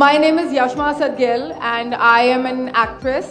My name is Yashma Asad Gill and I am an actress.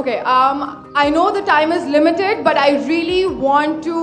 Okay, I know the time is limited, but I really want to.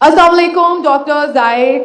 Assalamu alaikum Dr. Zaid.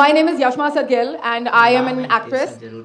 My name is Yashma Asad Gill and I am an actress.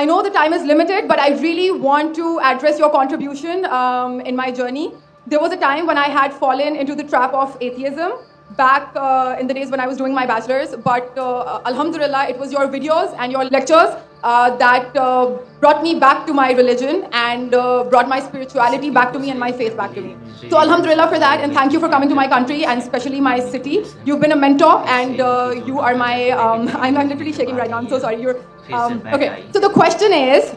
I know the time is limited, but I really want to address your contribution in my journey. There was a time when I had fallen into the trap of atheism back in the days when I was doing my bachelor's, but alhamdulillah, it was your videos and your lectures that brought me back to my religion and brought my spirituality back to me and my faith back to me. So alhamdulillah for that, and thank you for coming to my country and especially my city. You've been a mentor and you are my, I'm literally shaking right now, I'm so sorry. You're, okay, so the question is,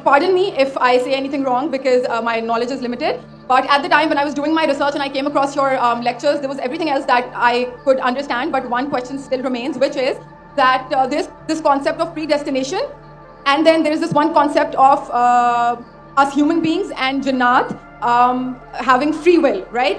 pardon me if I say anything wrong because my knowledge is limited, but at the time when I was doing my research and I came across your lectures, there was everything else that I could understand, but one question still remains, which is that there's this concept of predestination, and then there's this one concept of us human beings and Jannat having free will, right?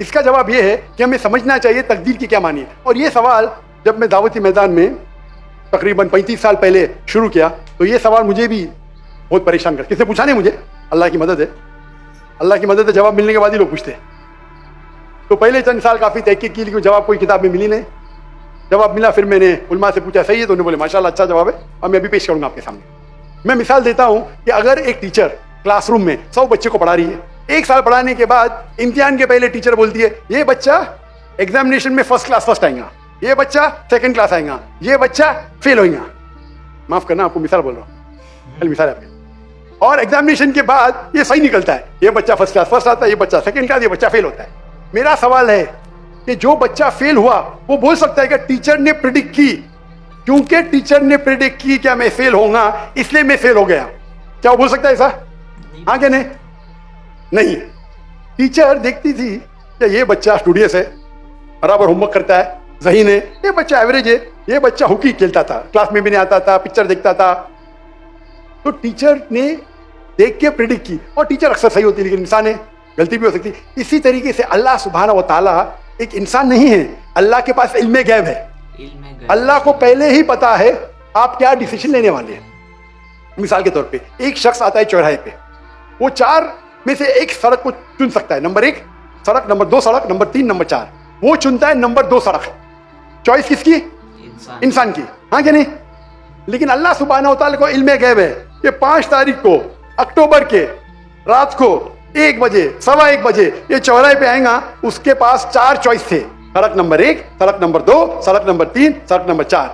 اس کا جواب یہ ہے کہ ہمیں سمجھنا چاہیے تقدیر کی کیا معنی ہے. اور یہ سوال جب میں دعوتی میدان میں تقریباً 35 سال پہلے شروع کیا تو یہ سوال مجھے بھی بہت پریشان کر. کس نے پوچھا نہیں مجھے, اللہ کی مدد ہے, اللہ کی مدد ہے, جواب ملنے کے بعد ہی لوگ پوچھتے ہیں. تو پہلے چند سال کافی تحقیق کی لیکن جواب کوئی کتاب میں ملی نہیں. جواب ملا, پھر میں نے علماء سے پوچھا صحیح ہے, تو انہوں نے بولے ماشاء اللہ اچھا جواب ہے, اور میں ابھی پیش کروں گا آپ کے سامنے. میں مثال دیتا ہوں کہ اگر ایک ٹیچر کلاس روم میں 100 بچے کو پڑھا رہی ہے, 1 سال پڑھانے کے بعد امتحان کے پہلے ٹیچر بولتی ہے یہ بچہ ایگزامینیشن میں فرسٹ کلاس فرسٹ آئے گا, یہ بچہ سیکنڈ کلاس آئے گا, یہ بچہ فیل ہوئے گا. معاف کرنا آپ کو مثال بول رہا ہوں, مثال ہے آپ کی. اور ایگزامینیشن کے بعد یہ صحیح نکلتا ہے, یہ بچہ فرسٹ کلاس فرسٹ آتا ہے, یہ بچہ سیکنڈ کلاس, یہ بچہ فیل ہوتا ہے. میرا سوال ہے کہ جو بچہ فیل ہوا وہ بول سکتا ہے کہ ٹیچر نے پریڈکٹ کی, کیونکہ ٹیچر نے پریڈکٹ کی کہ میں فیل ہوں گا اس لیے میں فیل ہو گیا. کیا وہ بول سکتا ہے ایسا؟ ہاں کہ نہیں. ٹیچر دیکھتی تھی کہ یہ بچہ اسٹوڈیس ہے, برابر ہوم ورک کرتا ہے, ذہین ہے, یہ بچہ ایوریج ہے, یہ بچہ ہاکی کھیلتا تھا, کلاس میں بھی نہیں آتا تھا, پکچر دیکھتا تھا. تو ٹیچر نے دیکھ کے پریڈکٹ کی, اور ٹیچر اکثر صحیح ہوتی ہے لیکن انسان ہے, غلطی بھی ہو سکتی. اسی طریقے سے اللہ سبحانہ و تعالیٰ ایک انسان نہیں ہے, اللہ کے پاس علم غیب ہے. اللہ کو پہلے ہی پتا ہے آپ کیا ڈیسیشن لینے والے ہیں. مثال کے طور پہ ایک شخص آتا ہے چوراہے پہ, وہ 4 میں سے ایک سڑک کو چن سکتا ہے, نمبر 1 سڑک, نمبر 2 سڑک, نمبر 3, نمبر 4. وہ چنتا ہے نمبر 2 سڑک. چوائس کس کی؟ انسان کی. ہاں کہ نہیں؟ لیکن اللہ سبحانہ و تعالیٰ کو علم غیب ہے کہ 5 تاریخ کو اکتوبر کے رات کو 1 بجے 1:15 بجے یہ چوراہے پہ آئے گا, اس کے پاس 4 چوائس تھے, سڑک نمبر 1, سڑک نمبر 2, سڑک نمبر 3, سڑک نمبر 4.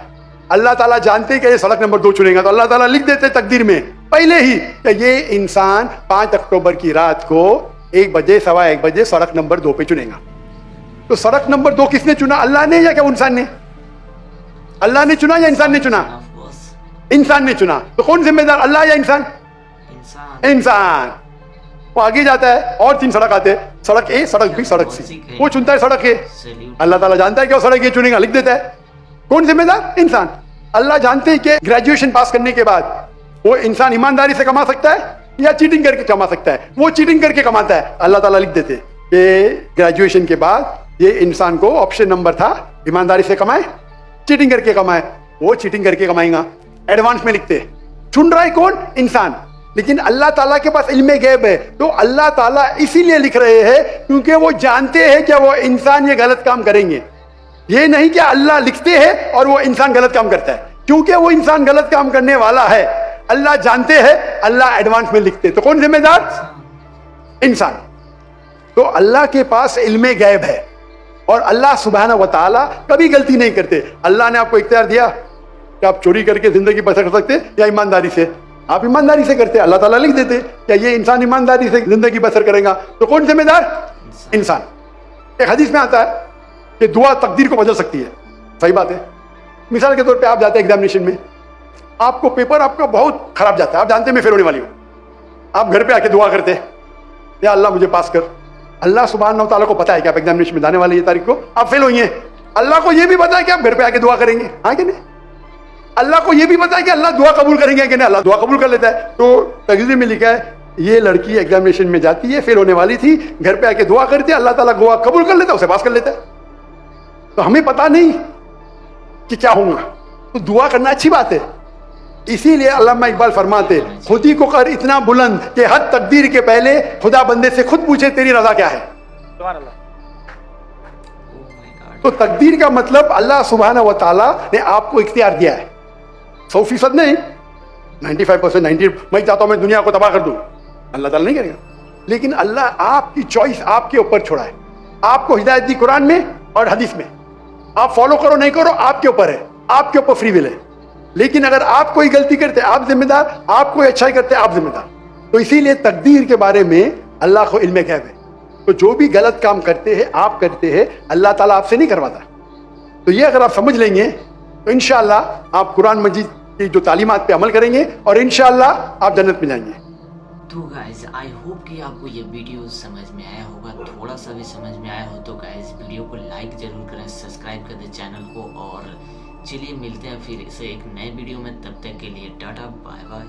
اللہ تعالیٰ جانتے کہ یہ سڑک نمبر 2 چنے گا, تو اللہ تعالیٰ لکھ دیتے تقدیر میں پہلے ہی کہ یہ انسان 5 اکتوبر کی رات کو 1 بجے 1:15 بجے سڑک نمبر 2 پہ چنے گا. تو سڑک نمبر 2 کس نے چنا, اللہ نے یا کیا انسان نے؟ اللہ نے چنا یا انسان نے چنا؟ انسان نے چنا. تو کون ذمہ دار, اللہ یا انسان؟ انسان. وہ آگے جاتا ہے اور 3 سڑک آتے ہیں, سڑک اے, سڑک بی, سڑک سی. وہ چنتا ہے سڑک اے, اللہ تعالیٰ جانتا ہے کہ وہ سڑک اے چنے گا, لکھ دیتا ہے. کون ذمہ دار؟ انسان. اللہ جانتے ہیں کہ گریجویشن پاس کرنے کے بعد وہ انسان ایمانداری سے کما سکتا ہے یا چیٹنگ کر کے کما سکتا ہے, وہ چیٹنگ کر کے کماتا ہے. اللہ تعالیٰ لکھ دیتے کہ گریجویشن کے بعد یہ انسان کو آپشن نمبر تھا ایمانداری سے کمائے, چیٹنگ کر کے کمائے, وہ چیٹنگ کر کے کمائیں گا. ایڈوانس میں لکھتے. چن رہا ہے کون؟ انسان. لیکن اللہ تعالیٰ کے پاس علم غیب ہے, تو اللہ تعالیٰ اسی لیے لکھ رہے ہیں کیونکہ وہ جانتے ہیں کہ وہ انسان یہ غلط کام کریں گے. یہ نہیں کہ اللہ لکھتے ہیں اور وہ انسان غلط کام کرتا ہے, کیونکہ وہ انسان غلط کام کرنے والا ہے, اللہ جانتے ہیں, اللہ ایڈوانس میں لکھتے. تو کون ذمہ دار؟ انسان. تو اللہ کے پاس علم غیب ہے, اور اللہ سبحانہ و تعالیٰ کبھی غلطی نہیں کرتے. اللہ نے آپ کو اختیار دیا کہ آپ چوری کر کے زندگی بسر کر سکتے یا ایمانداری سے, آپ ایمانداری سے کرتے, اللہ تعالیٰ لکھ دیتے کہ یہ انسان ایمانداری سے زندگی بسر کرے گا. تو کون ذمہ دار؟ انسان. ایک حدیث میں آتا ہے کہ دعا تقدیر کو بدل سکتی ہے. صحیح بات ہے. مثال کے طور پہ آپ جاتے ہیں ایگزامینیشن میں, آپ کو پیپر آپ کا بہت خراب جاتا ہے, آپ جانتے ہیں میں فیل ہونے والی ہوں, آپ گھر پہ آ کے دعا کرتے یا اللہ مجھے پاس کر. اللہ سبحانہ و تعالیٰ کو پتا ہے کہ آپ ایگزامینیشن میں جانے والے یہ تاریخ کو آپ فیل ہوئی ہیں, اللہ کو یہ بھی پتا ہے کہ آپ گھر پہ آ کے دعا کریں گے. ہاں کہ نہیں؟ اللہ کو یہ بھی پتا ہے کہ اللہ دعا قبول کریں گے کہ نہیں, اللہ دعا قبول کر لیتا ہے. تو تقریر میں لکھا ہے یہ لڑکی ایگزامینیشن میں جاتی ہے, فیل ہونے والی تھی, گھر پہ آ کے دعا کرتی ہے, اللہ تعالیٰ دعا قبول کر لیتا ہے, اسے پاس کر لیتا ہے. تو ہمیں پتا نہیں کہ کیا ہوگا, تو دعا کرنا اچھی بات ہے. اسی لیے علامہ اقبال فرماتے خود ہی کو کر اتنا بلند کہ حد تقدیر کے پہلے خدا بندے سے خود پوچھے تیری رضا کیا ہے. تو تقدیر کا مطلب اللہ سبحانہ و تعالیٰ نے آپ کو اختیار دیا ہے, 100% نہیں, 95%, 90. میں چاہتا ہوں میں دنیا کو تباہ کر دوں, اللہ تعالیٰ نہیں کرے گا. لیکن اللہ آپ کی چوائس آپ کے اوپر چھوڑا ہے, آپ کو ہدایت دی قرآن میں اور حدیث میں, آپ فالو کرو نہیں کرو آپ کے اوپر ہے, آپ کے اوپر فری ول ہے. لیکن اگر آپ کوئی غلطی کرتے آپ ذمہ دار, آپ کوئی اچھائی کرتے آپ ذمہ دار. تو اسی لیے تقدیر کے بارے میں اللہ کو علم غیب ہے. تو جو بھی غلط کام کرتے ہیں آپ کرتے ہیں, اللہ تعالیٰ آپ سے نہیں کرواتا. تو یہ اگر آپ سمجھ لیں گے تو انشاءاللہ آپ قرآن مجید کی جو تعلیمات پہ عمل کریں گے اور انشاءاللہ آپ جنت میں جائیں گے. تو گائز آئی ہوپ کہ آپ کو یہ ویڈیو سمجھ میں آیا ہوگا, تھوڑا سا بھی سمجھ میں آیا ہو تو گائز ویڈیو کو لائک ضرور کریں, سبسکرائب کر دیں چینل کو, اور چلیے ملتے ہیں پھر سے ایک نئے ویڈیو میں. تب تک کے لیے ٹاٹا بائے بائے.